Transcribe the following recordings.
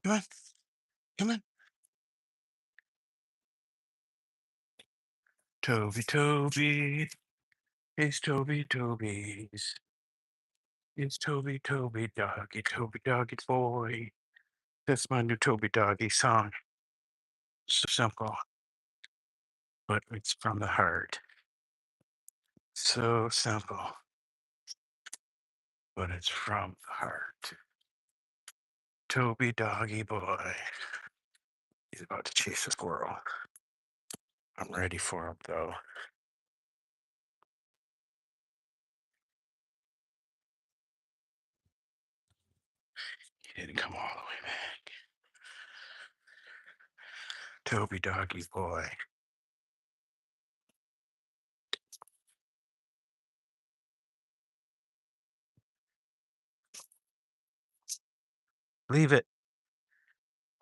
Come on. Come on. Toby, Toby. It's Toby, Toby's. It's Toby, Toby, doggy, Toby, doggy boy. That's my new Toby doggy song. So simple, but it's from the heart. So simple, but it's from the heart. Toby, doggy boy. He's about to chase a squirrel. I'm ready for him, though. He didn't come all the way back. Toby, doggy boy. Leave it.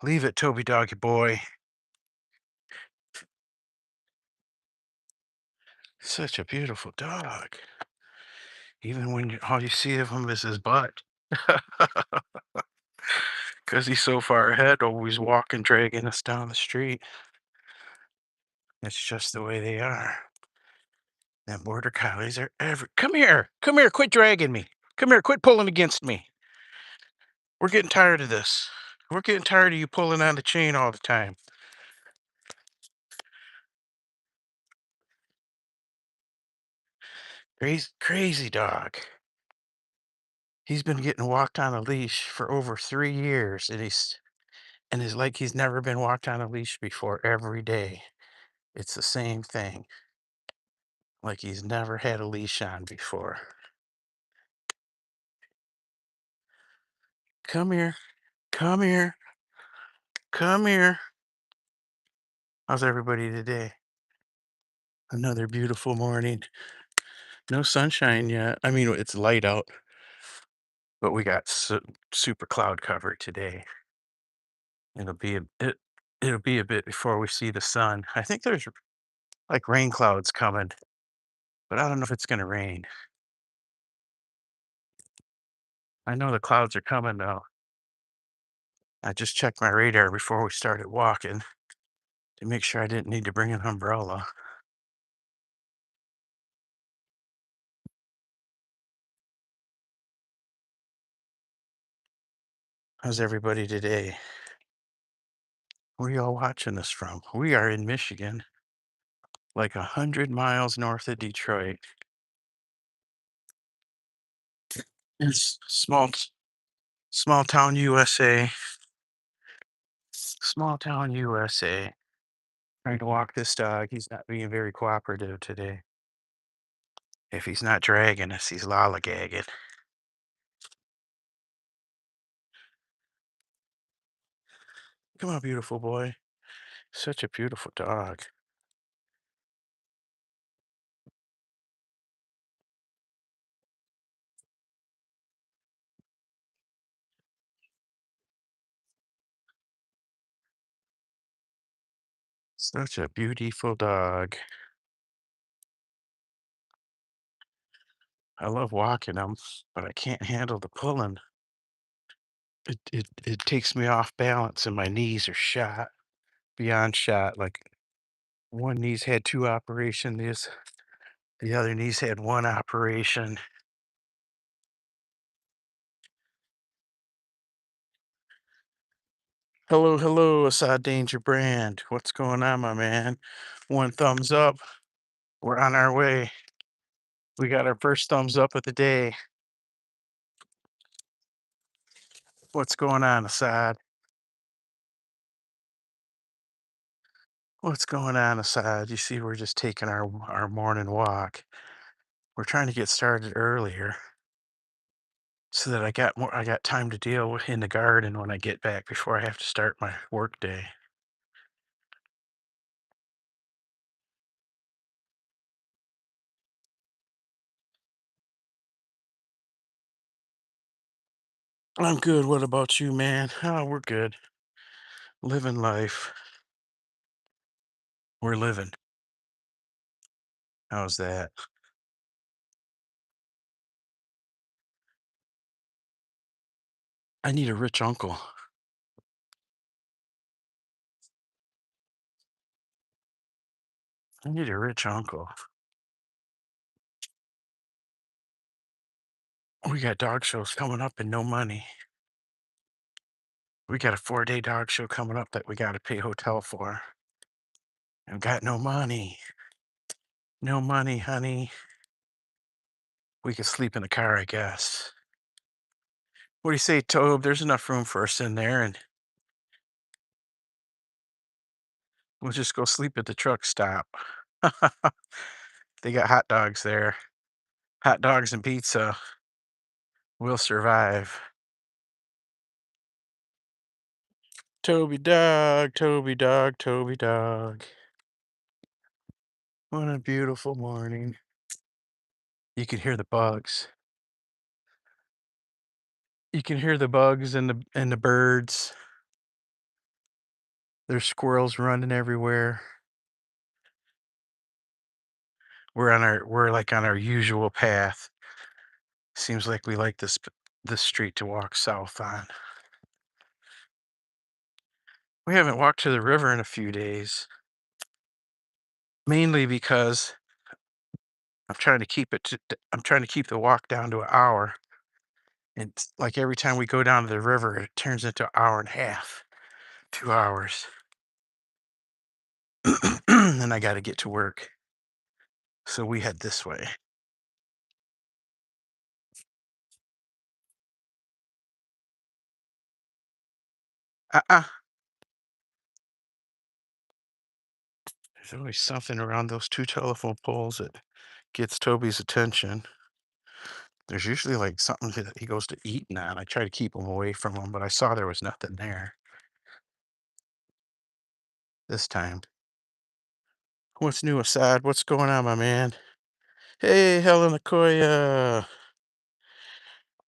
Leave it, Toby, doggy boy. Such a beautiful dog. Even when all you see of him is his butt. Because he's so far ahead, always walking, dragging us down the street. It's just the way they are. And border collies are every. Come here. Come here. Quit dragging me. Come here. Quit pulling against me. We're getting tired of this. We're getting tired of you pulling on the chain all the time. Crazy, crazy dog. He's been getting walked on a leash for over 3 years, and it's like he's never been walked on a leash before every day. It's the same thing, like he's never had a leash on before. Come here, come here, come here. How's everybody today? Another beautiful morning. No sunshine yet. I mean, it's light out, but we got super cloud cover today. It'll be it'll be a bit before we see the sun. I think there's like rain clouds coming, but I don't know if it's gonna rain. I know the clouds are coming though. I just checked my radar before we started walking to make sure I didn't need to bring an umbrella. How's everybody today? Where y'all watching this from? We are in Michigan, like 100 miles north of Detroit. It's small town USA. Small town USA. Trying to walk this dog. He's not being very cooperative today. If he's not dragging us, he's lollygagging. Come on, beautiful boy. Such a beautiful dog. Such a beautiful dog. I love walking him, but I can't handle the pulling. It takes me off balance and my knees are shot, beyond shot. Like one knee's had two operations, the other knee's had one operation. Hello, hello, Assad Danger Brand. What's going on, my man? One thumbs up. We're on our way. We got our first thumbs up of the day. What's going on, Assad? What's going on, Assad? You see, we're just taking our morning walk. We're trying to get started earlier so that I got time to deal with in the garden when I get back before I have to start my work day. I'm good. What about you, man? Oh, we're good. Living life. We're living. How's that? I need a rich uncle. I need a rich uncle. We got dog shows coming up and no money. We got a 4-day dog show coming up that we gotta pay hotel for. And got no money. No money, honey. We could sleep in the car, I guess. What do you say, Tobe? There's enough room for us in there, and we'll just go sleep at the truck stop. They got hot dogs there. Hot dogs and pizza. We'll survive. Toby dog, Toby dog, Toby dog. What a beautiful morning. You can hear the bugs. You can hear the bugs and the birds. There's squirrels running everywhere. We're like on our usual path. Seems like we like this street to walk south on. We haven't walked to the river in a few days, mainly because I'm trying to keep the walk down to an hour. And like every time we go down to the river, it turns into an hour and a half, 2 hours. Then I got to get to work. So we head this way. Uh-uh. There's always something around those two telephone poles that gets Toby's attention. There's usually like something that he goes to eat on. I try to keep him away from him, but I saw there was nothing there this time. What's new, Assad? What's going on, my man? Hey, Helen Akoya.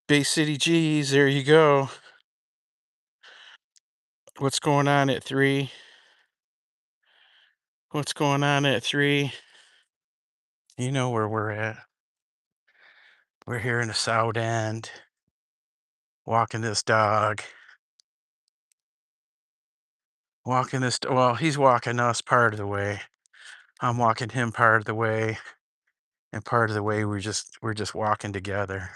Bay City G's, there you go. What's going on at 3? What's going on at 3? You know where we're at. We're here in the South End, walking this dog. Well, he's walking us part of the way. I'm walking him part of the way, and part of the way we're just walking together.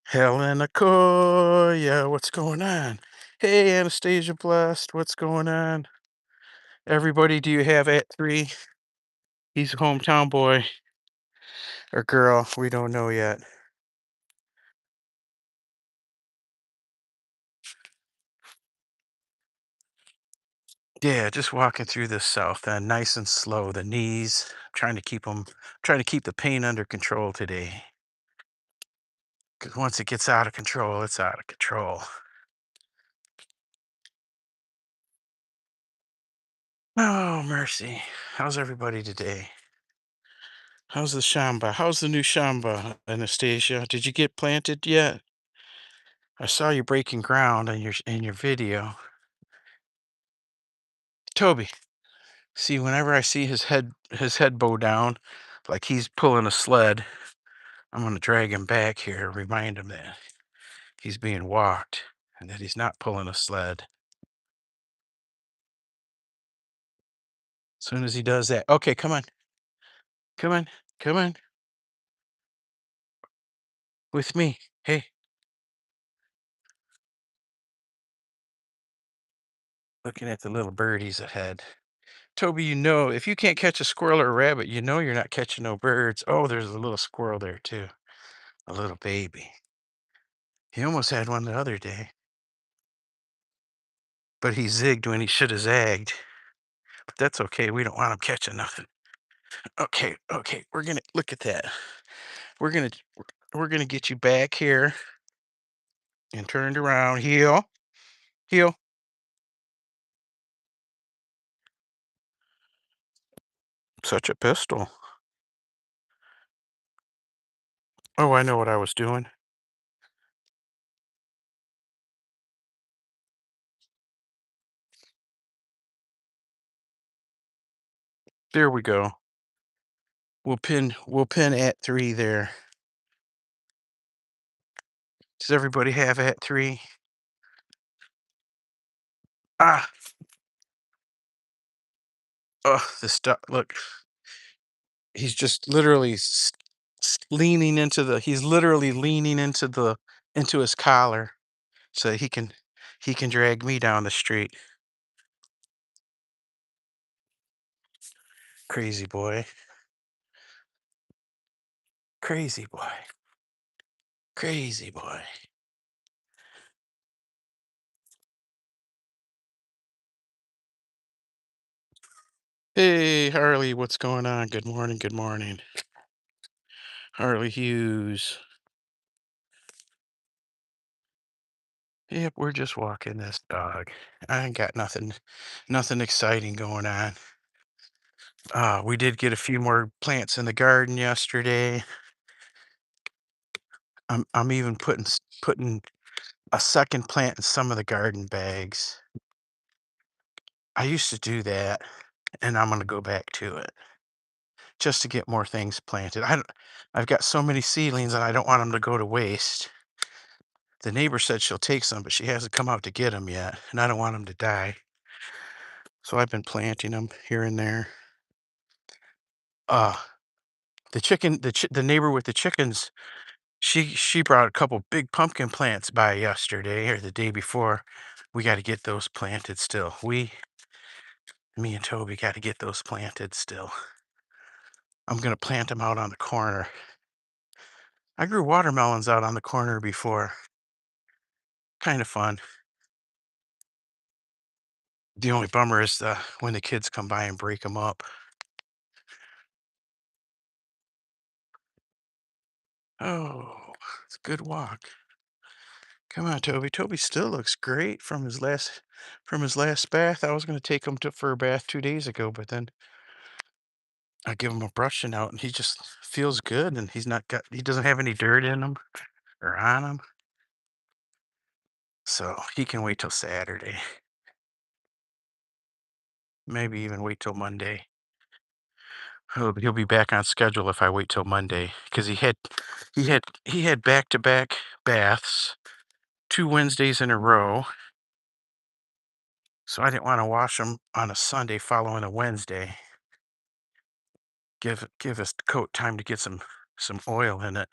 Helen Akoya, what's going on? Hey, Anastasia Blessed, what's going on? Everybody, do you have at 3? He's a hometown boy or girl. We don't know yet. Yeah, just walking through the south end, nice and slow. The knees, trying to keep the pain under control today. Because once it gets out of control, it's out of control. Oh, mercy. How's everybody today? How's the Shamba? How's the new Shamba, Anastasia? Did you get planted yet? I saw you breaking ground in your video. Toby, see, whenever I see his head bow down, like he's pulling a sled, I'm gonna drag him back here, remind him that he's being walked and that he's not pulling a sled. As soon as he does that, okay, come on, come on, come on, with me. Hey, looking at the little birdies ahead. Toby, if you can't catch a squirrel or a rabbit, you're not catching no birds. Oh, there's a little squirrel there too, a little baby. He almost had one the other day, but he zigged when he should have zagged. But that's okay. We don't want him catching nothing. Okay, okay, we're gonna look at that. We're gonna we're gonna get you back here and turned around. Heel, heel. Such a pistol. Oh, I know what I was doing. There we go. We'll pin at 3 there. Does everybody have at 3? Ah, Oh, this dog, look, he's just literally leaning into he's literally leaning into his collar so he can drag me down the street. Crazy boy. Crazy boy. Crazy boy. Hey, Harley, what's going on? Good morning. Good morning. Harley Hughes. Yep, we're just walking this dog. I ain't got nothing exciting going on. We did get a few more plants in the garden yesterday. I'm even putting a second plant in some of the garden bags. I used to do that, and I'm gonna go back to it just to get more things planted. I've got so many seedlings, and I don't want them to go to waste. The neighbor said she'll take some, but she hasn't come out to get them yet, and I don't want them to die. So I've been planting them here and there. Uh, the neighbor with the chickens, she brought a couple big pumpkin plants by yesterday or the day before. We got to get those planted still. Me and Toby got to get those planted still. I'm gonna plant them out on the corner. I grew watermelons out on the corner before. Kind of fun. The only bummer is when the kids come by and break them up. Oh, it's a good walk. Come on, Toby. Toby still looks great from his last bath. I was gonna take him for a bath 2 days ago, but then I give him a brushing out, and he just feels good, and he doesn't have any dirt in him or on him, so he can wait till Saturday. Maybe even wait till Monday. He'll be back on schedule if I wait till Monday because he had back-to-back baths 2 Wednesdays in a row, so I didn't wanna wash him on a Sunday following a Wednesday. Give his coat time to get some oil in it.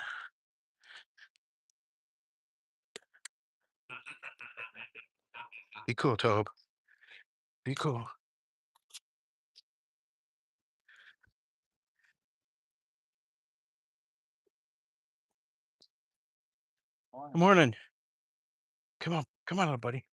Be cool, Tobe. Be cool. Good morning. Come on. Come on, little buddy.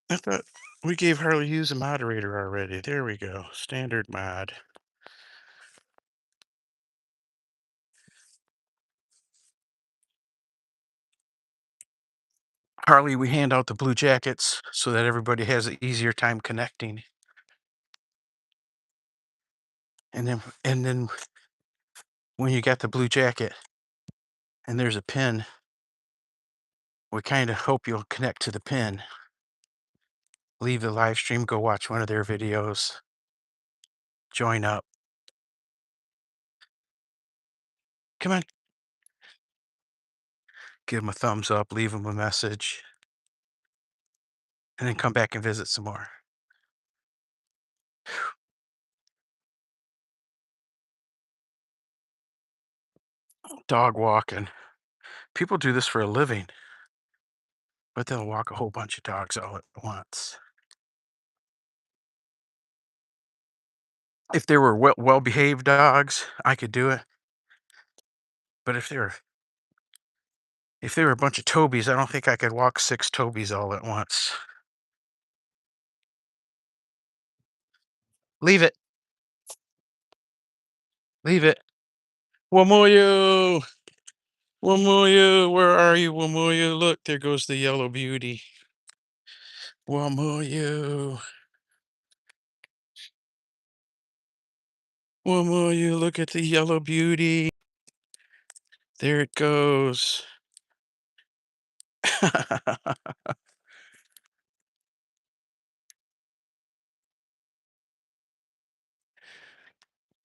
I thought we gave Harley Hughes a moderator already. There we go. Standard mod. Harley, we hand out the blue jackets so that everybody has an easier time connecting. And then when you got the blue jacket and there's a pin, we kind of hope you'll connect to the pin. Leave the live stream, go watch one of their videos, join up. Come on, give them a thumbs up, leave them a message, and then come back and visit some more. Dog walking. People do this for a living, but they'll walk a whole bunch of dogs all at once. If they were well-behaved dogs, I could do it. But if they were a bunch of Tobys, I don't think I could walk 6 Tobys all at once. Leave it. Leave it. Wamuyu! Wamuyu! Where are you, Wamuyu? Look, there goes the yellow beauty. Wamuyu! Wamuyu, look at the yellow beauty. There it goes.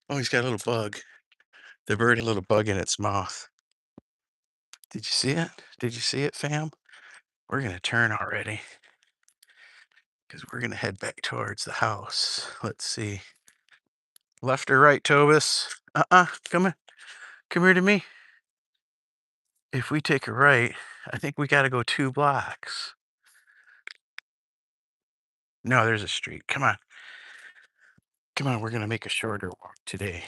Oh, he's got a little bug. The bird had a little bug in its mouth. Did you see it? Did you see it, fam? We're gonna turn already because we're gonna head back towards the house. Let's see. Left or right, Tobis? Come on. Come here to me. If we take a right, I think we gotta go 2 blocks. No, there's a street. Come on. Come on, we're gonna make a shorter walk today.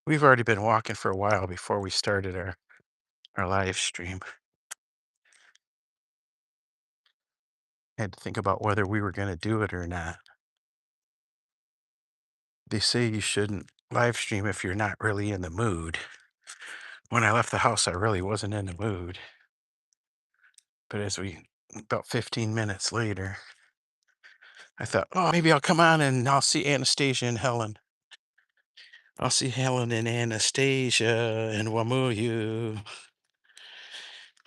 We've already been walking for a while before we started our live stream. Had to think about whether we were gonna do it or not. They say you shouldn't live stream if you're not really in the mood. When I left the house, I really wasn't in the mood. But about 15 minutes later, I thought, oh, maybe I'll come on and I'll see Anastasia and Helen. I'll see Helen and Anastasia and Wamuyu.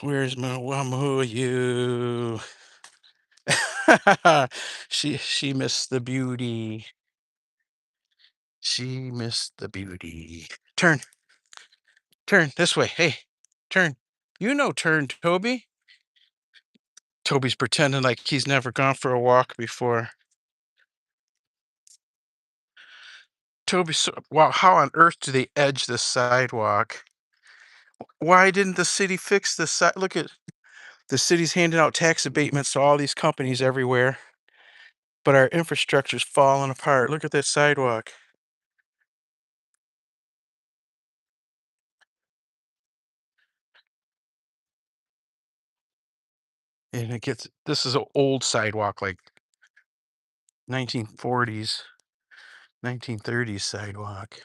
Where's my Wamuyu? She missed the beauty. She missed the beauty. Turn, turn this way. Hey, turn. You know, turn, Toby. Toby's pretending like he's never gone for a walk before. Toby, so, wow, how on earth do they edge this sidewalk? Why didn't the city fix this side? Look at the city's handing out tax abatements to all these companies everywhere, but our infrastructure's falling apart. Look at that sidewalk. And this is an old sidewalk, like 1940s, 1930s sidewalk.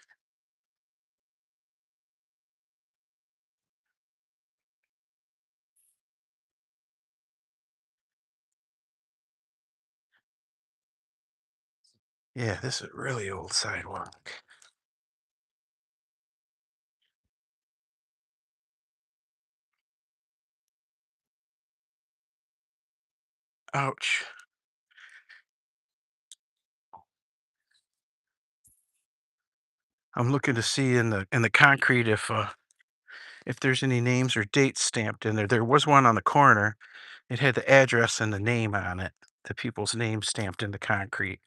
Yeah, this is a really old sidewalk. Ouch. I'm looking to see in the concrete if there's any names or dates stamped in there. There was one on the corner. It had the address and the name on it, the people's names stamped in the concrete.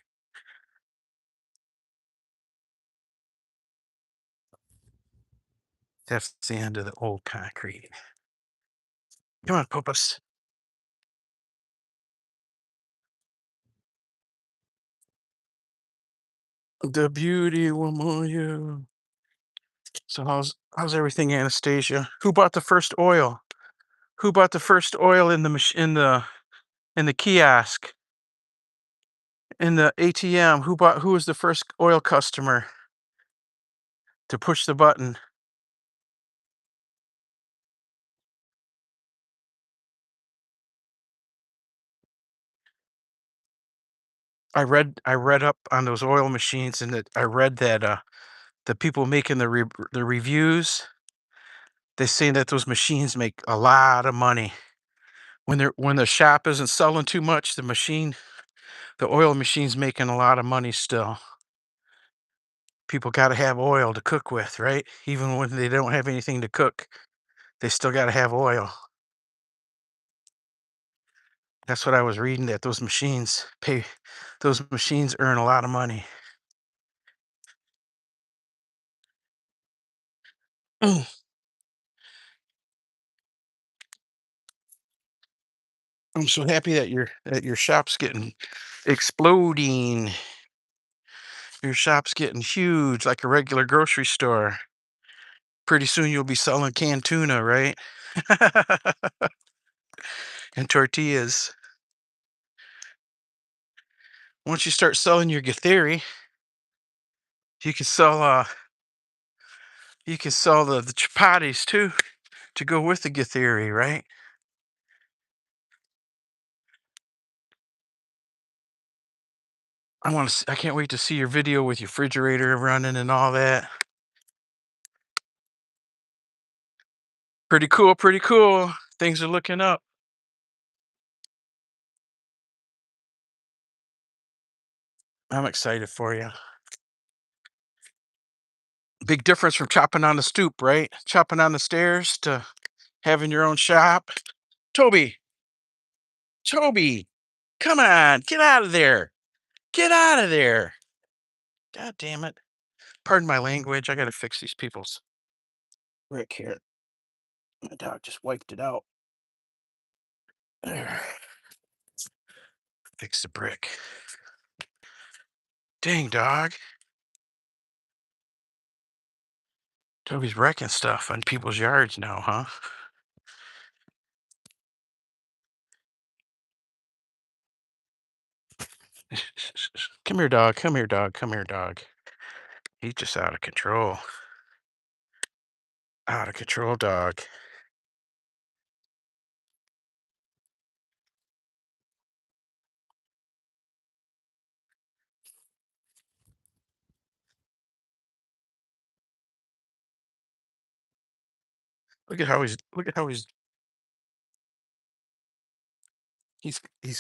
That's the end of the old concrete. Come on, Popus. The beauty will move you. So how's everything, Anastasia? Who bought the first oil? Who bought the first oil in the in the kiosk? In the ATM? Who was the first oil customer to push the button? I read up on those oil machines and that I read that the people making the reviews, they say that those machines make a lot of money. When the shop isn't selling too much, the oil machine's making a lot of money still. People got to have oil to cook with, right? Even when they don't have anything to cook, they still got to have oil. That's what I was reading, that those machines earn a lot of money. I'm so happy that your shop's getting exploding. Your shop's getting huge like a regular grocery store. Pretty soon you'll be selling canned tuna, right? And tortillas. Once you start selling your Gatheri, you can sell the chapatis too to go with the Gatheri, right? I can't wait to see your video with your refrigerator running and all that. Pretty cool, pretty cool. Things are looking up. I'm excited for you. Big difference from chopping on the stoop, right? Chopping on the stairs to having your own shop. Toby, Toby, come on, get out of there. Get out of there. God damn it. Pardon my language. I got to fix these people's brick here. My dog just wiped it out. There. Fix the brick. Dang, dog. Toby's wrecking stuff on people's yards now, huh? Come here, dog. Come here, dog. Come here, dog. He's just out of control. Out of control, dog. Look at how he's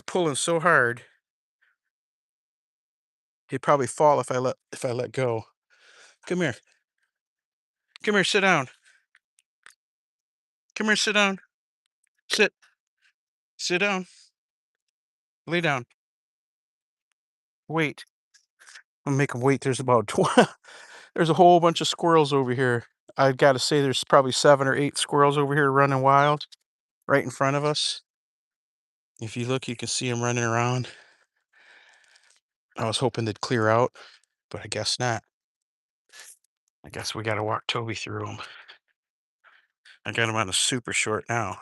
pulling so hard. He'd probably fall if I let go. Come here. Come here, sit down. Come here, sit down. Sit. Sit down. Lay down. Wait. I'm gonna make him wait. There's about 20. There's a whole bunch of squirrels over here. I've got to say there's probably 7 or 8 squirrels over here running wild right in front of us. If you look, you can see them running around. I was hoping they'd clear out, but I guess not. I guess we got to walk Toby through them. I got him on a super short now.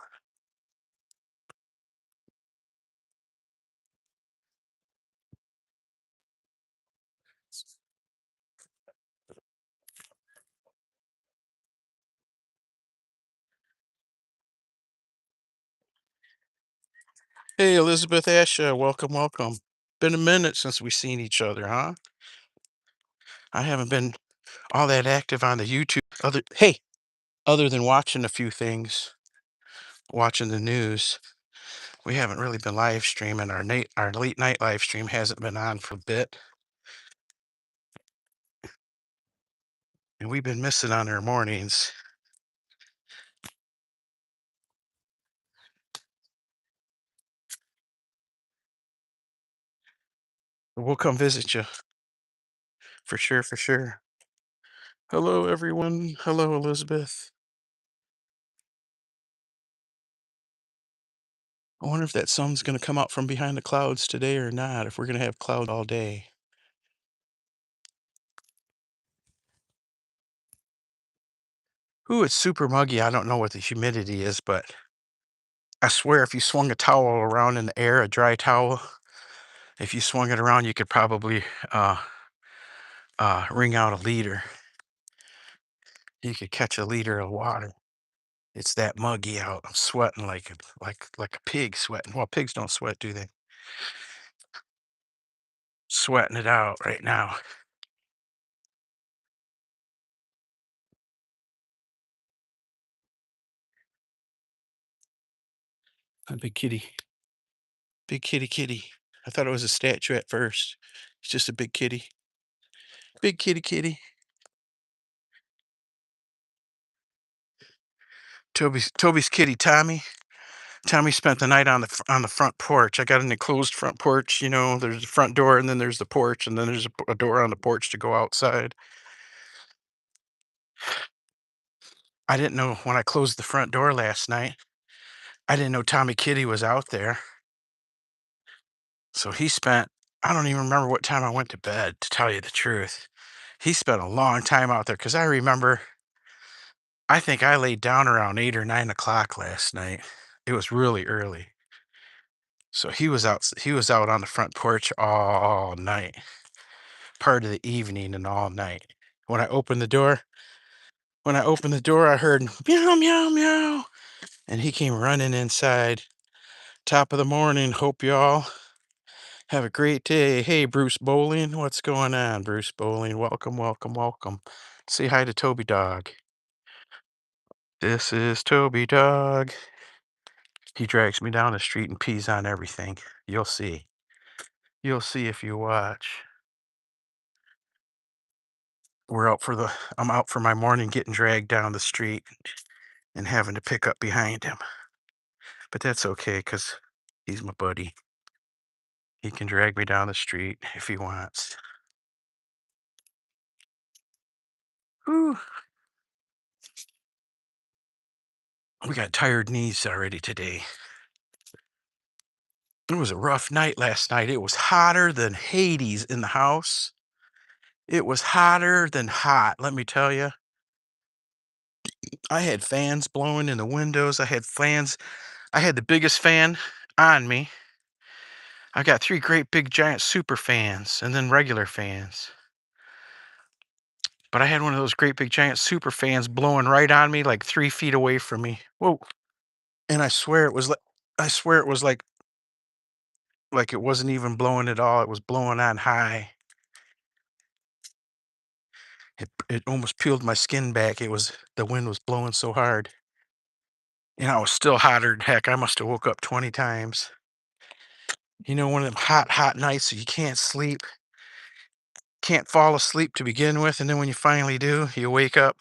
Hey, Elizabeth Asha, welcome, welcome. Been a minute since we seen each other, huh? I haven't been all that active on the YouTube. Other than watching a few things, watching the news, we haven't really been live streaming. Our late night live stream hasn't been on for a bit, and we've been missing on our mornings. But we'll come visit you for sure, for sure. Hello, everyone. Hello, Elizabeth. I wonder if that sun's going to come out from behind the clouds today or not, if we're going to have clouds all day. Ooh, it's super muggy. I don't know what the humidity is, but I swear if you swung a towel around in the air, a dry towel, if you swung it around, you could probably uh, wring out a liter. You could catch a liter of water. It's that muggy out. I'm sweating like a pig sweating. Well, pigs don't sweat, do they? Sweating it out right now. A big kitty. Big kitty kitty. I thought it was a statue at first. It's just a big kitty. Big kitty kitty. Toby's kitty Tommy. Tommy spent the night on the front porch. I got an enclosed front porch. There's the front door, and then there's the porch, and then there's a door on the porch to go outside. I didn't know when I closed the front door last night. I didn't know Tommy Kitty was out there. So he spent. I don't even remember what time I went to bed. To tell you the truth, he spent a long time out there because I remember. I think I laid down around 8 or 9 o'clock last night. It was really early. So he was out. He was out on the front porch all night, part of the evening and all night. When I opened the door, I heard meow meow meow, and he came running inside. Top of the morning. Hope y'all have a great day. Hey, Bruce Bowling, what's going on, Bruce Bowling? Welcome, welcome, welcome. Say hi to Toby Dog. This is Toby Dog. He drags me down the street and pees on everything. You'll see. You'll see if you watch. I'm out for my morning getting dragged down the street and having to pick up behind him. But that's okay because he's my buddy. He can drag me down the street if he wants. Whew. We got tired knees already today. It was a rough night last night. It was hotter than Hades in the house. It was hotter than hot, let me tell you. I had fans blowing in the windows. I had the biggest fan on me. I got 3 great big giant super fans and then regular fans. But I had one of those great big giant super fans blowing right on me like 3 feet away from me. Whoa. And I swear it was like it wasn't even blowing at all. It was blowing on high. It almost peeled my skin back. The wind was blowing so hard. And I was still hotter than heck. I must have woke up 20 times. You know, one of them hot nights so you can't sleep, can't fall asleep to begin with, and then when you finally do, you wake up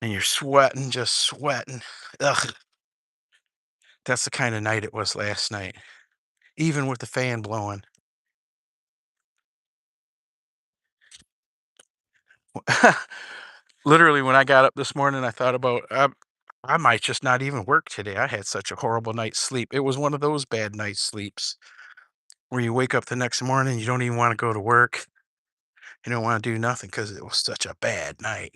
and you're sweating, just sweating. Ugh, that's the kind of night it was last night, even with the fan blowing. Literally, when I got up this morning, I thought about I might just not even work today. I had such a horrible night's sleep. It was one of those bad night sleeps where you wake up the next morning, you don't even want to go to work. You don't want to do nothing because it was such a bad night.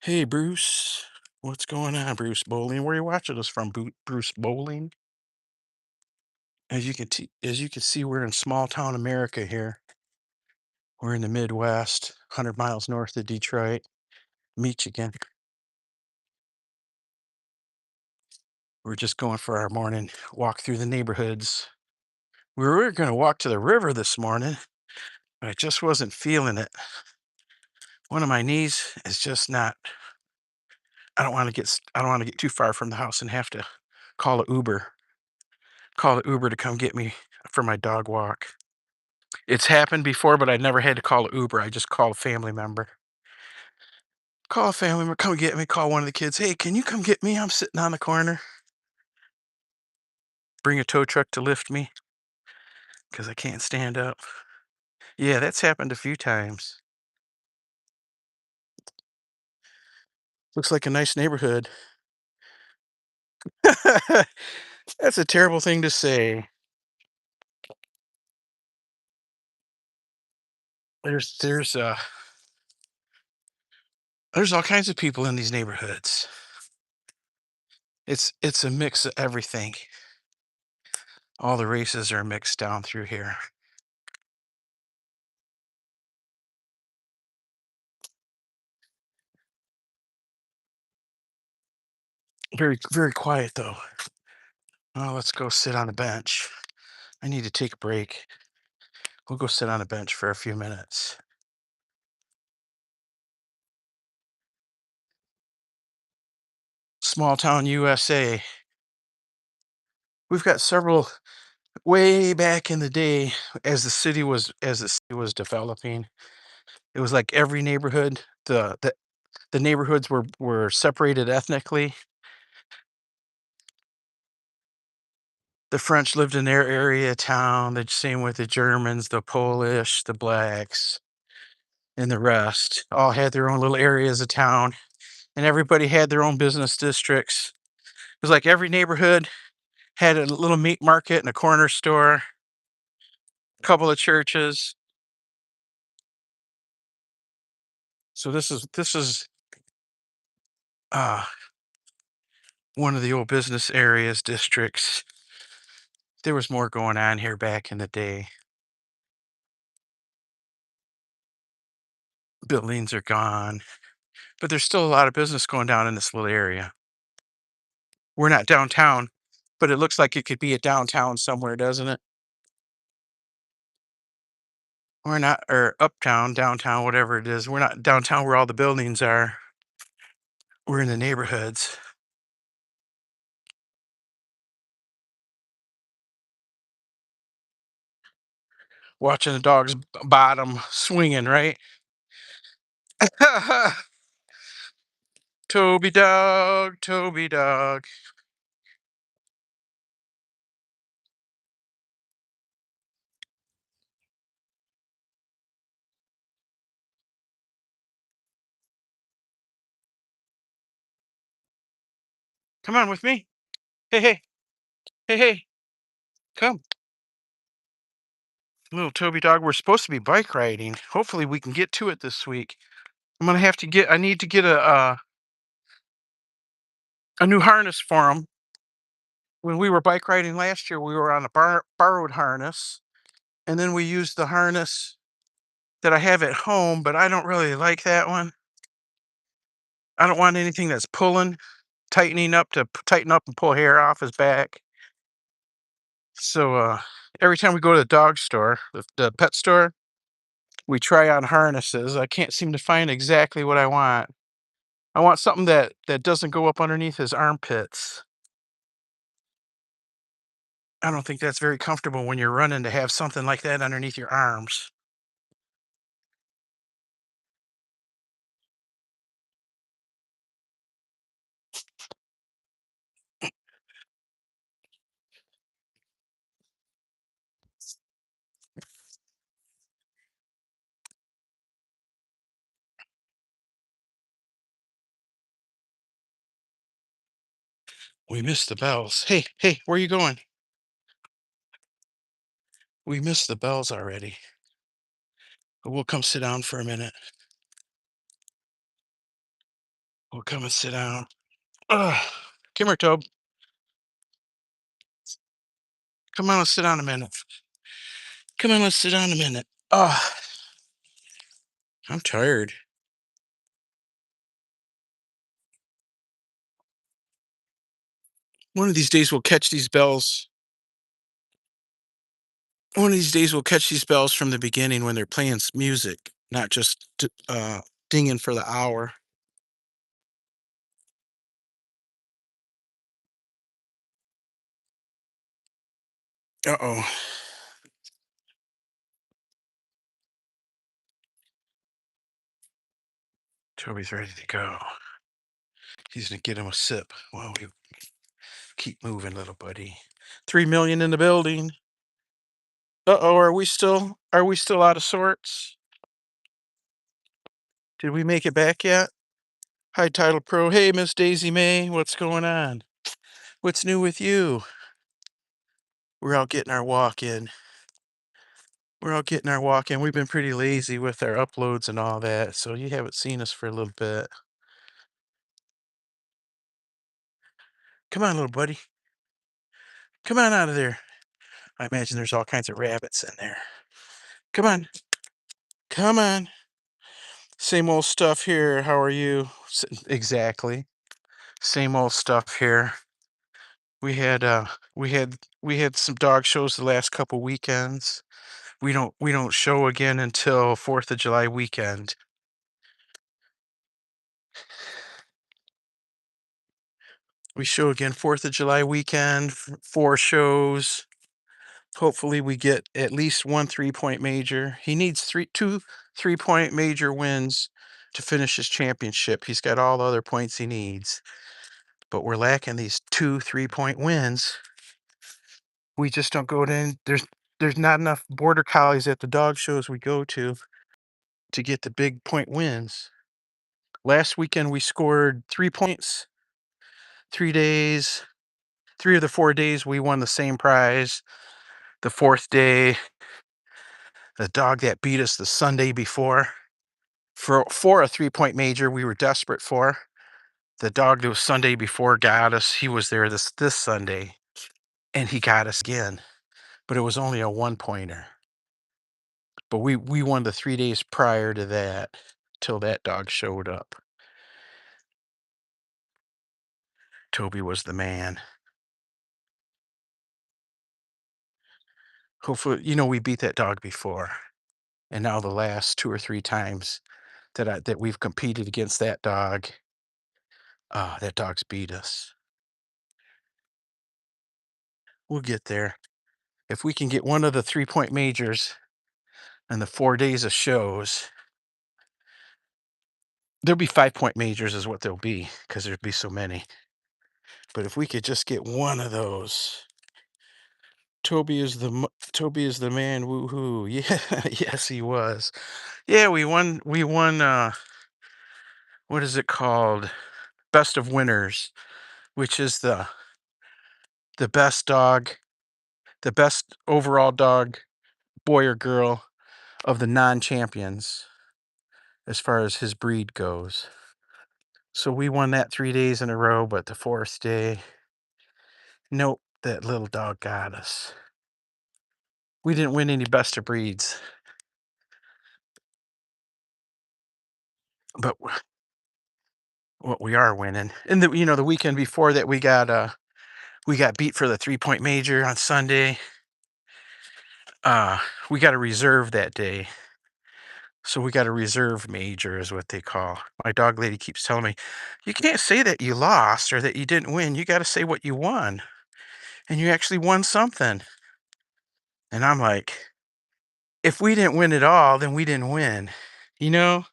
Hey, Bruce. What's going on, Bruce Bowling? Where are you watching us from, Bruce Bowling? As you can see, we're in small town America here. We're in the Midwest, 100 miles north of Detroit, Michigan. We're just going for our morning walk through the neighborhoods. We were going to walk to the river this morning, but I just wasn't feeling it. One of my knees is just not. I don't want to get too far from the house and have to call a Uber. Call the Uber to come get me for my dog walk. It's happened before, but I never had to call a Uber. I just call a family member. Call a family member, come get me. Call one of the kids. Hey, can you come get me? I'm sitting on the corner. Bring a tow truck to lift me because I can't stand up. Yeah, that's happened a few times. Looks like a nice neighborhood. That's a terrible thing to say. There's there's uh there's all kinds of people in these neighborhoods. It's a mix of everything. All the races are mixed down through here. Very quiet though. Oh, let's go sit on a bench. I need to take a break. We'll go sit on a bench for a few minutes. Small town USA. We've got several way back in the day as the city was developing. It was like every neighborhood, the neighborhoods were separated ethnically. The French lived in their area of town, the same with the Germans, the Polish, the blacks, and the rest all had their own little areas of town, and everybody had their own business districts. It was like every neighborhood had a little meat market and a corner store, a couple of churches. So this is uh, one of the old business areas districts. There was more going on here back in the day. Buildings are gone, but there's still a lot of business going down in this little area. We're not downtown, but it looks like it could be a downtown somewhere, doesn't it? We're not or uptown, downtown, whatever it is. We're not downtown where all the buildings are. We're in the neighborhoods. Watching the dog's bottom swinging, right? Toby dog, Toby dog. Come on with me. Hey, hey, hey, hey, come. Little Toby dog, we're supposed to be bike riding. Hopefully we can get to it this week. I need to get a new harness for him. When we were bike riding last year, we were on a borrowed harness, and then we used the harness that I have at home, but I don't really like that one. I don't want anything that's pulling, tightening up to tighten up and pull hair off his back. So every time we go to the dog store, the pet store, we try on harnesses. I can't seem to find exactly what I want. I want something that doesn't go up underneath his armpits. I don't think that's very comfortable when you're running to have something like that underneath your arms. We missed the bells. Hey, hey, where you going? We missed the bells already. But we'll come sit down for a minute. We'll come and sit down. Ugh. Come here, Tobe. Come on, let's sit down a minute. Come on, let's sit down a minute. Oh, I'm tired. One of these days we'll catch these bells. One of these days we'll catch these bells from the beginning when they're playing music, not just dinging for the hour. Uh oh. Toby's ready to go. He's gonna get him a sip. Well, we keep moving, little buddy. 3 million in the building. Uh oh. Are we still out of sorts? Did we make it back yet? Hi, Titlepro. Hey, Miss Daisy May. What's going on? What's new with you? We're out getting our walk in. We're out getting our walk in. We've been pretty lazy with our uploads and all that, so you haven't seen us for a little bit. Come on, little buddy. Come on out of there. I imagine there's all kinds of rabbits in there. Come on. Come on. Same old stuff here. How are you? Exactly. Same old stuff here. We had we had some dog shows the last couple weekends. We don't show again until 4th of July weekend. We show again 4th of July weekend, 4 shows. Hopefully we get at least one 3-point major. He needs 2 3-point major wins to finish his championship. He's got all the other points he needs, but we're lacking these 2 3-point wins. We just don't go in. There's not enough border collies at the dog shows we go to get the big point wins. Last weekend we scored 3 points. 3 days, 3 of the 4 days we won the same prize. The fourth day, the dog that beat us the Sunday before for a 3-point major we were desperate for. The dog that was Sunday before got us. He was there this Sunday, and he got us again. But it was only a 1-pointer. But we won the 3 days prior to that, till that dog showed up. Toby was the man. Hopefully, we beat that dog before. And now the last 2 or 3 times that we've competed against that dog's beat us. We'll get there. If we can get one of the three-point majors and the 4 days of shows, there'll be five-point majors is what there'll be because 'cause there'd be so many. But if we could just get one of those, Toby is the man, woohoo. Yeah, yes, he was. Yeah, we won, what is it called? Best of Winners, which is the best dog, the best overall dog, boy or girl, of the non-champions as far as his breed goes. So we won that 3 days in a row, but the 4th day, nope, that little dog got us. We didn't win any best of breeds, but what we are winning. And the weekend before that, we got beat for the three-point major on Sunday. Uh, we got a reserve that day. So we got a reserve major is what they call. My dog lady keeps telling me, "You can't say that you lost or that you didn't win. You gotta say what you won, and you actually won something." And I'm like, "If we didn't win at all, then we didn't win." You know?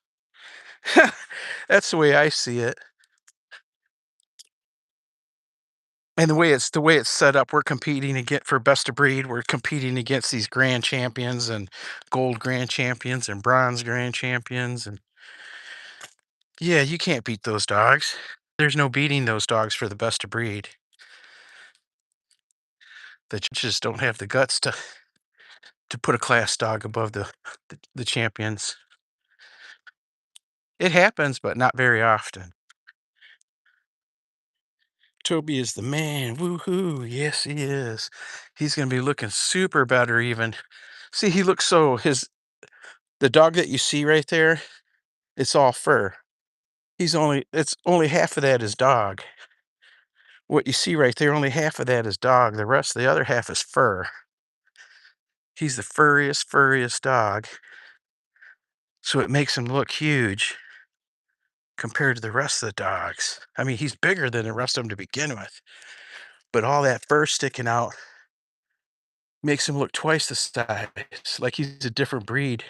That's the way I see it. And the way it's set up, we're competing again for best of breed. We're competing against these grand champions and gold grand champions and bronze grand champions, and yeah, you can't beat those dogs. There's no beating those dogs for the best of breed. The judges don't have the guts to put a class dog above the champions. It happens, but not very often. Toby is the man. Woohoo! Yes, he is. He's gonna be looking super better even. See, he looks so his the dog that you see right there, it's all fur. It's only half of that is dog. What you see right there, only half of that is dog. The other half is fur. He's the furriest dog. So it makes him look huge compared to the rest of the dogs. I mean, he's bigger than the rest of them to begin with, but all that fur sticking out makes him look twice the size, like he's a different breed.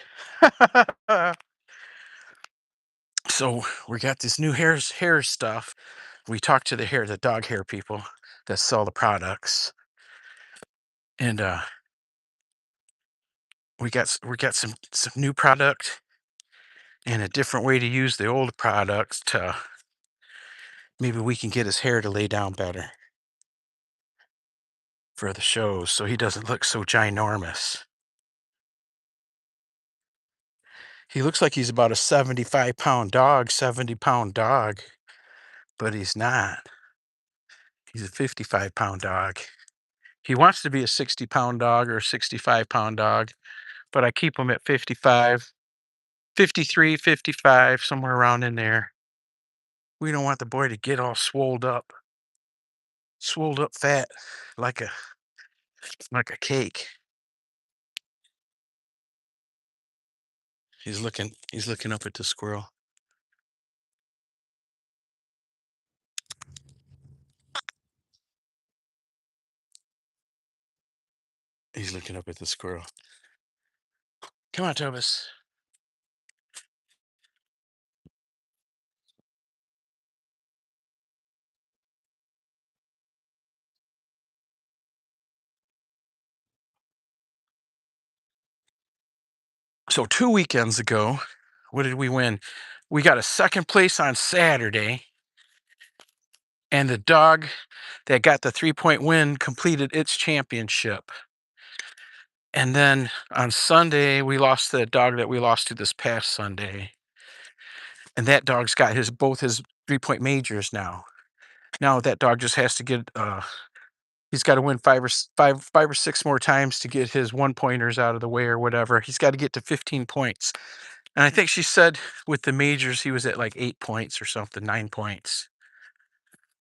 So we got this new hair stuff. We talked to the dog hair people that sell the products, and we got some new product and a different way to use the old products to maybe we can get his hair to lay down better for the shows so he doesn't look so ginormous. He looks like he's about a 75-pound dog, 70-pound dog, but he's not. He's a 55-pound dog. He wants to be a 60-pound dog or a 65-pound dog, but I keep him at 55, 53, 55, somewhere around in there. We don't want the boy to get all swolled up fat like a cake. He's looking up at the squirrel. He's looking up at the squirrel. Come on, Tobus. So 2 weekends ago, what did we win? We got a second place on Saturday, and the dog that got the three-point win completed its championship. And then on Sunday, we lost the dog that we lost to this past Sunday, and that dog's got both his three-point majors now. Now that dog just has to get he's got to win 5 or 6 more times to get his one pointers out of the way or whatever. He's got to get to 15 points. And I think she said with the majors he was at like 8 points or something, 9 points.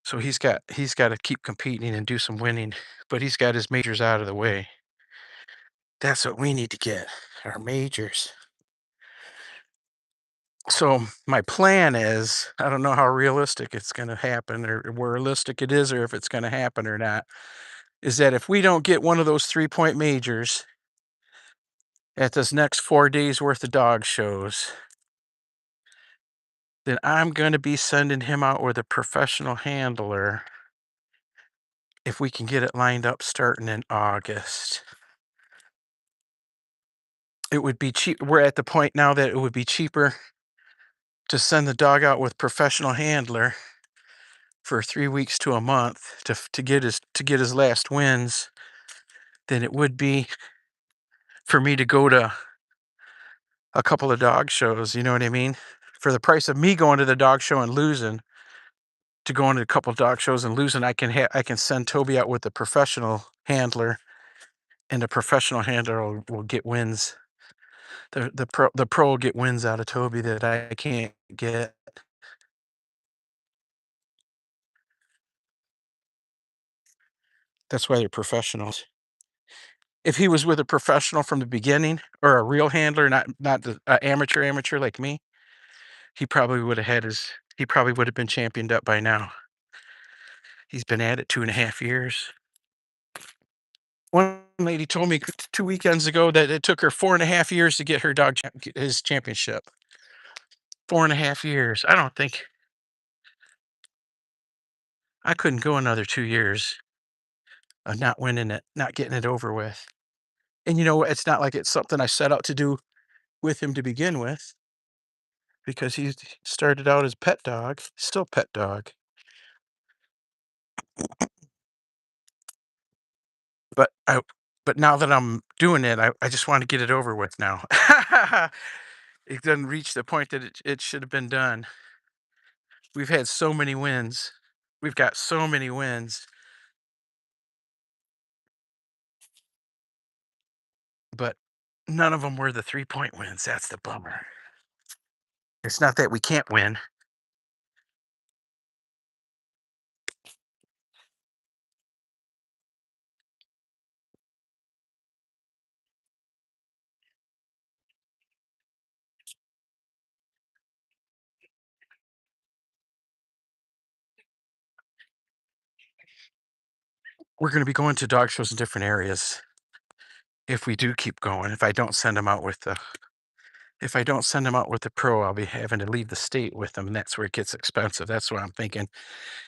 So he's got to keep competing and do some winning, but he's got his majors out of the way. That's what we need to get, our majors. So my plan is, I don't know how realistic it's going to happen or where realistic it is or if it's going to happen or not, is that if we don't get one of those 3-point majors at this next 4 days worth of dog shows, then I'm going to be sending him out with a professional handler if we can get it lined up starting in August. It would be cheap. We're at the point now that it would be cheaper to send the dog out with professional handler for 3 weeks to a month to get his last wins than it would be for me to go to a couple of dog shows. You know what I mean? For the price of me going to the dog show and losing, to going to a couple of dog shows and losing, I can send Toby out with a professional handler, and the professional handler will get wins. The pro will get wins out of Toby that I can't get. That's why they're professionals. If he was with a professional from the beginning or a real handler, not the amateur like me, he probably would have been championed up by now. He's been at it 2.5 years. One lady told me 2 weekends ago that it took her 4.5 years to get her dog his championship. 4.5 years. I don't think I couldn't go another 2 years of not winning it, not getting it over with. And you know what? It's not like it's something I set out to do with him to begin with, because he started out as pet dog, still pet dog. But now that I'm doing it, I just want to get it over with now. It doesn't reach the point that it should have been done. We've had so many wins. We've got so many wins, but none of them were the 3-point wins. That's the bummer. It's not that we can't win. We're going to be going to dog shows in different areas if we do keep going. If I don't send them out with the pro, I'll be having to leave the state with them, and that's where it gets expensive. That's what I'm thinking.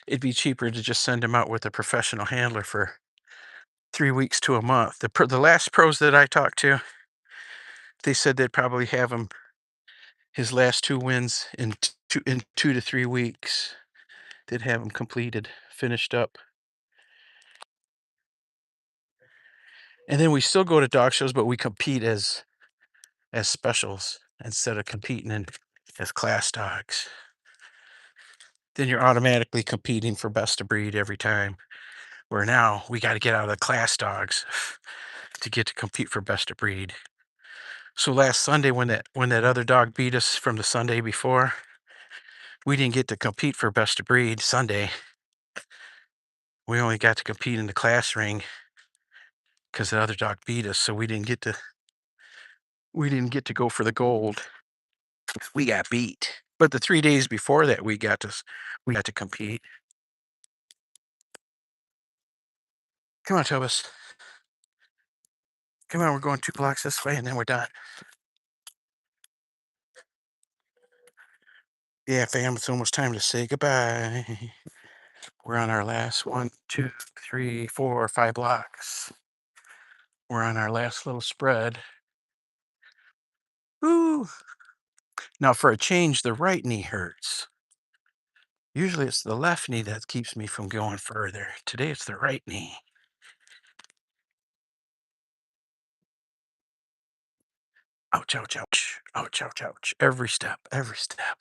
It'd be cheaper to just send him out with a professional handler for 3 weeks to a month. The last pros that I talked to, they said they'd probably have him his last two wins in 2 to 3 weeks. They'd have him completed, finished up, and then we still go to dog shows, but we compete as specials instead of competing as class dogs. Then you're automatically competing for best of breed every time. Where now we got to get out of the class dogs to get to compete for best of breed. So last Sunday, when that other dog beat us from the Sunday before, we didn't get to compete for best of breed Sunday. We only got to compete in the class ring because the other dog beat us. So we didn't get to go for the gold. We got beat. But the 3 days before that, we got to compete. Come on, Tobus. Come on, we're going 2 blocks this way, and then we're done. Yeah, fam, it's almost time to say goodbye. We're on our last 1, 2, 3, 4, 5 blocks. We're on our last little spread. Woo! Now, for a change, the right knee hurts. Usually it's the left knee that keeps me from going further. Today it's the right knee. Ouch, ouch, ouch. Ouch, ouch, ouch. Every step, every step.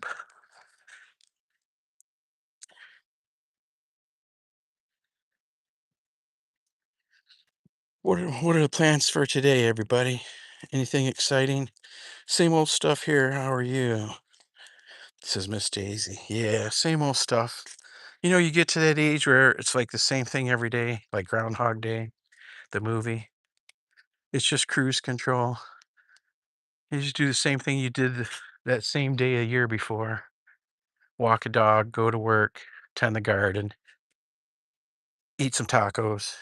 What are the plans for today, everybody? Anything exciting? Same old stuff here. How are you? Says Miss Daisy. Yeah, same old stuff. You get to that age where it's like the same thing every day, like Groundhog Day, the movie. It's just cruise control. You just do the same thing you did. that same day a year before, walk a dog, go to work, tend the garden, eat some tacos.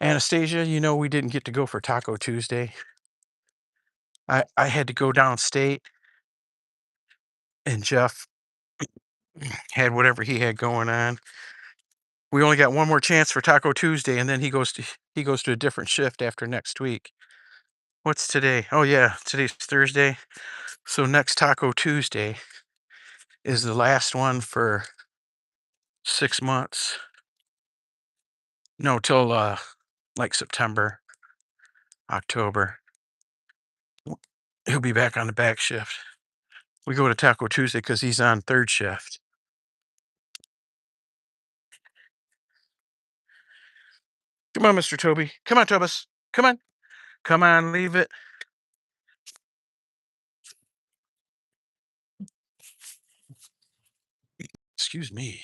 Anastasia, we didn't get to go for Taco Tuesday. I had to go downstate, and Jeff had whatever he had going on. We only got one more chance for Taco Tuesday, and then he goes to a different shift after next week. What's today? Oh yeah, today's Thursday. So next Taco Tuesday is the last one for 6 months. No, till like September, October. He'll be back on the back shift. We go to Taco Tuesday because he's on third shift. Come on, Mr. Toby. Come on, Tobus. Come on. Come on, leave it. Excuse me.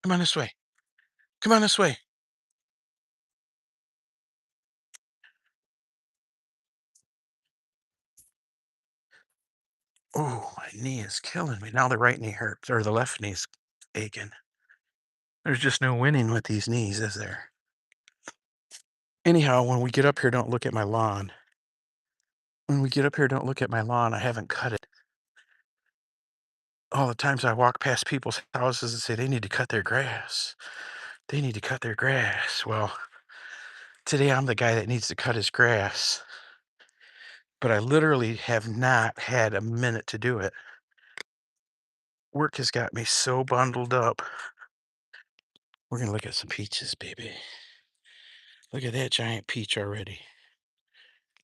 Come on this way. Come on this way. Oh, my knee is killing me. Now the right knee hurts, or the left knee's aching. There's just no winning with these knees, is there? Anyhow, when we get up here, don't look at my lawn. When we get up here, don't look at my lawn. I haven't cut it. All the times I walk past people's houses and say they need to cut their grass. They need to cut their grass. Well, today I'm the guy that needs to cut his grass, but I literally have not had a minute to do it. Work has got me so bundled up. We're gonna look at some peaches, baby. Look at that giant peach already.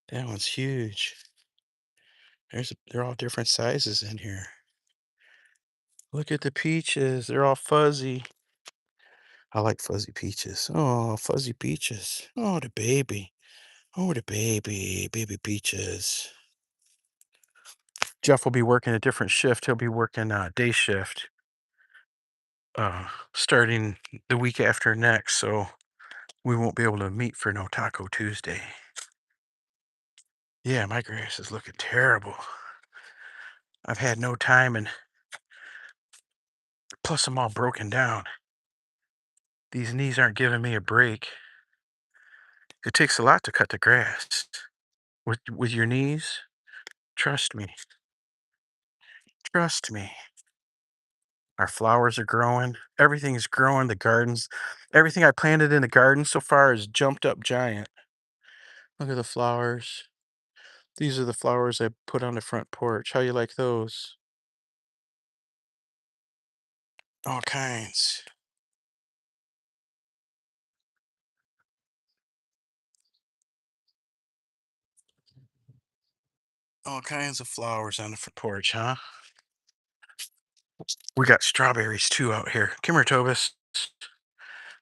That one's huge. They're all different sizes in here. Look at the peaches. They're all fuzzy. I like fuzzy peaches. Oh, fuzzy peaches. Oh, the baby. Oh, the baby. Baby peaches. Jeff will be working a different shift. He'll be working day shift starting the week after next. So we won't be able to meet for no Taco Tuesday. Yeah, my grass is looking terrible. I've had no time, and plus I'm all broken down. These knees aren't giving me a break. It takes a lot to cut the grass. With your knees, trust me. Trust me. Our flowers are growing. Everything's growing. The gardens, everything I planted in the garden so far is jumped up giant. Look at the flowers. These are the flowers I put on the front porch. How you like those? All kinds. All kinds of flowers on the front porch, huh? We got strawberries too out here. Come here, Tobus.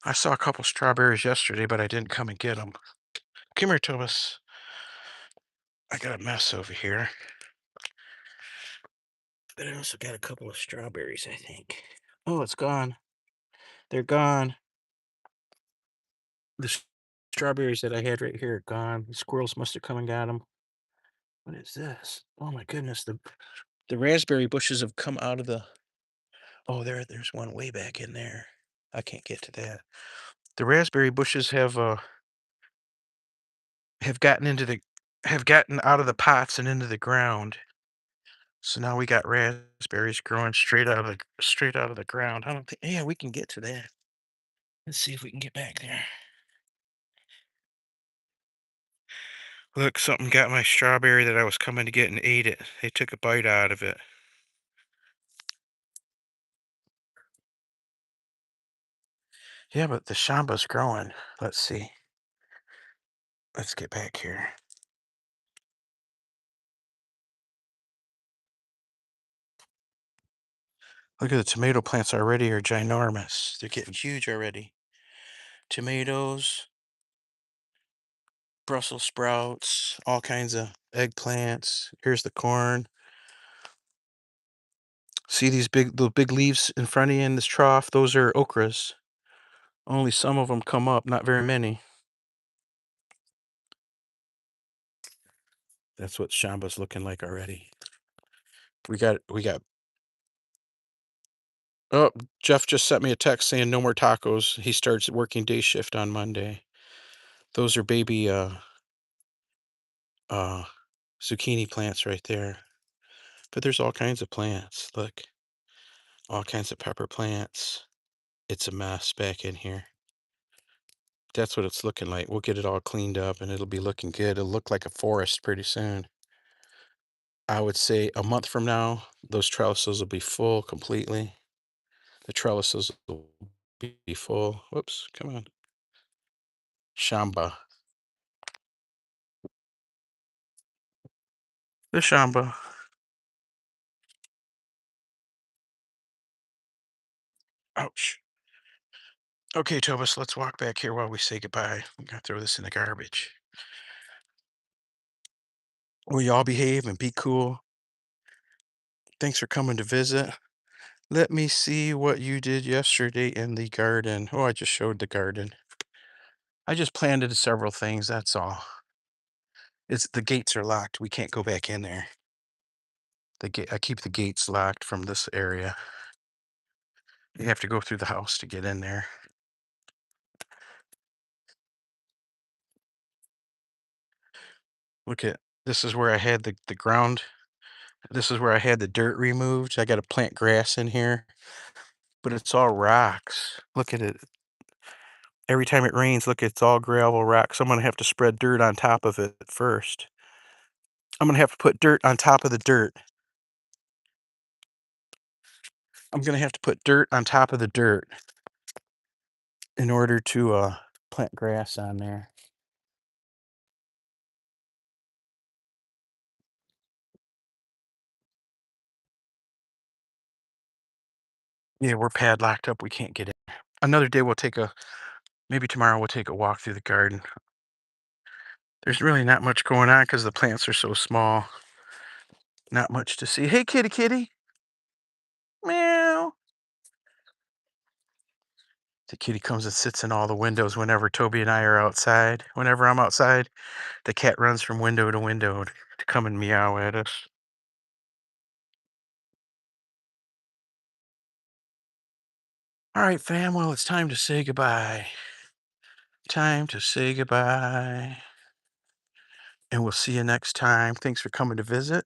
I saw a couple strawberries yesterday, but I didn't come and get them. Come here, Tobus. I got a mess over here. But I also got a couple of strawberries, I think. Oh, it's gone. They're gone. The strawberries that I had right here are gone. The squirrels must have come and got them. What is this? Oh my goodness, the raspberry bushes have come out of the. Oh, there's one way back in there. I can't get to that. The raspberry bushes have gotten into the have gotten out of the pots and into the ground. So now we got raspberries growing straight out of the ground. I don't think. Yeah, we can get to that. Let's see if we can get back there. Look, something got my strawberry that I was coming to get and ate it. They took a bite out of it. Yeah, but the Shamba's growing. Let's see. Let's get back here. Look at the tomato plants already are ginormous. They're getting huge already. Tomatoes, Brussels sprouts, all kinds of eggplants. Here's the corn. See the big leaves in front of you in this trough? Those are okras. Only some of them come up, not very many. That's what Shamba's looking like already. We got oh, Jeff just sent me a text saying no more tacos. He starts working day shift on Monday. Those are baby uh zucchini plants right there. But there's all kinds of plants. Look, all kinds of pepper plants. It's a mess back in here. That's what it's looking like. We'll get it all cleaned up and it'll be looking good. It'll look like a forest pretty soon. I would say a month from now, those trellises will be full completely. The trellises will be full. Whoops, come on. Shamba. The Shamba. Ouch. Okay, Tobus, let's walk back here while we say goodbye. We gotta throw this in the garbage. Will you all behave and be cool? Thanks for coming to visit. Let me see what you did yesterday in the garden. Oh, I just showed the garden. I just planted several things, that's all. It's the gates are locked. We can't go back in there. I keep the gates locked from this area. You have to go through the house to get in there. Look at this is where I had the ground. This is where I had the dirt removed. I got to plant grass in here, but it's all rocks. Look at it. Every time it rains, look, it's all gravel rocks. I'm gonna have to spread dirt on top of it first. I'm gonna have to put dirt on top of the dirt. I'm gonna have to put dirt on top of the dirt in order to plant grass on there. Yeah, we're padlocked up. We can't get in. Another day we'll take a maybe tomorrow we'll take a walk through the garden. There's really not much going on because the plants are so small. Not much to see. Hey, kitty, kitty. Meow. The kitty comes and sits in all the windows whenever Toby and I are outside. Whenever I'm outside, the cat runs from window to window to come and meow at us. All right, fam. Well, it's time to say goodbye. Time to say goodbye. And we'll see you next time. Thanks for coming to visit.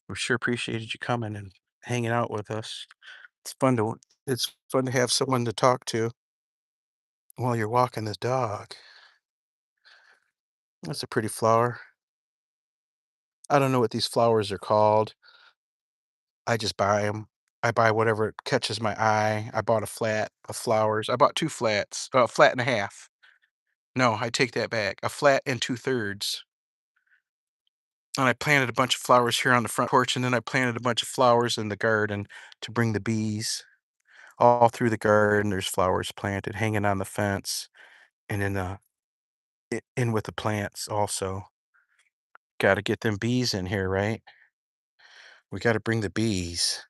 We sure appreciated you coming and hanging out with us. It's fun to it's fun to have someone to talk to while you're walking the dog. That's a pretty flower. I don't know what these flowers are called. I just buy them. I buy whatever catches my eye. I bought a flat of flowers. I bought 2 flats, a flat and a half. No, I take that back. A flat and 2/3. And I planted a bunch of flowers here on the front porch, and then I planted a bunch of flowers in the garden to bring the bees. All through the garden, there's flowers planted, hanging on the fence, and in with the plants also. Gotta get them bees in here, right? We gotta bring the bees.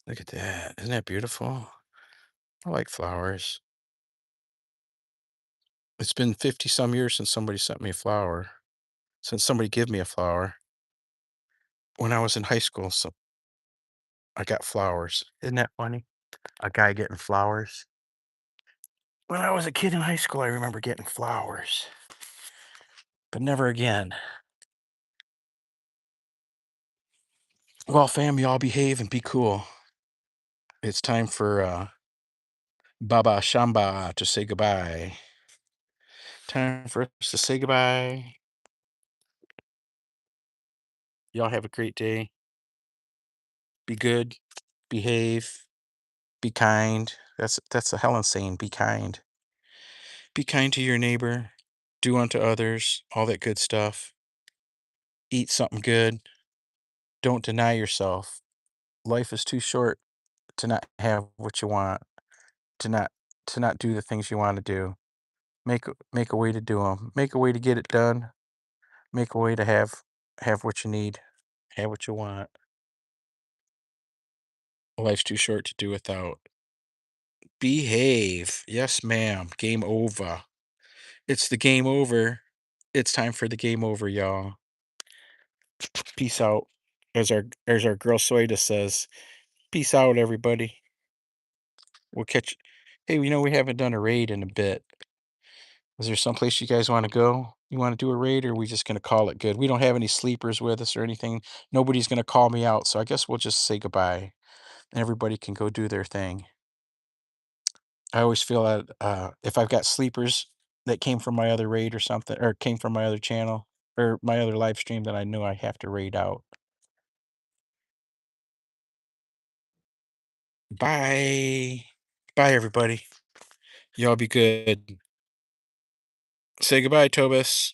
Look at that. Isn't that beautiful? I like flowers. It's been 50 some years since somebody sent me a flower. Since somebody gave me a flower. When I was in high school, so I got flowers. Isn't that funny? A guy getting flowers. When I was a kid in high school, I remember getting flowers, but never again. Well, fam, y'all behave and be cool. It's time for Baba Shamba to say goodbye. Time for us to say goodbye. Y'all have a great day. Be good. Behave. Be kind. That's a Helen saying. Be kind. Be kind to your neighbor. Do unto others. All that good stuff. Eat something good. Don't deny yourself. Life is too short to not have what you want. To not to not do the things you want to do. Make a way to do them. Make a way to get it done. Make a way to have what you need. Have what you want. Life's too short to do without. Behave. Yes, ma'am. Game over. It's the game over. It's time for the game over, y'all. Peace out. As our girl Soida says, peace out, everybody. We'll catch. Hey, we haven't done a raid in a bit. Is there someplace you guys want to go? You want to do a raid, or are we just going to call it good? We don't have any sleepers with us or anything. Nobody's going to call me out, so I guess we'll just say goodbye. And everybody can go do their thing. I always feel that if I've got sleepers that came from my other raid or something, or came from my other channel or my other live stream, that I know I have to raid out. Bye. Bye, everybody. Y'all be good. Say goodbye, Tobis.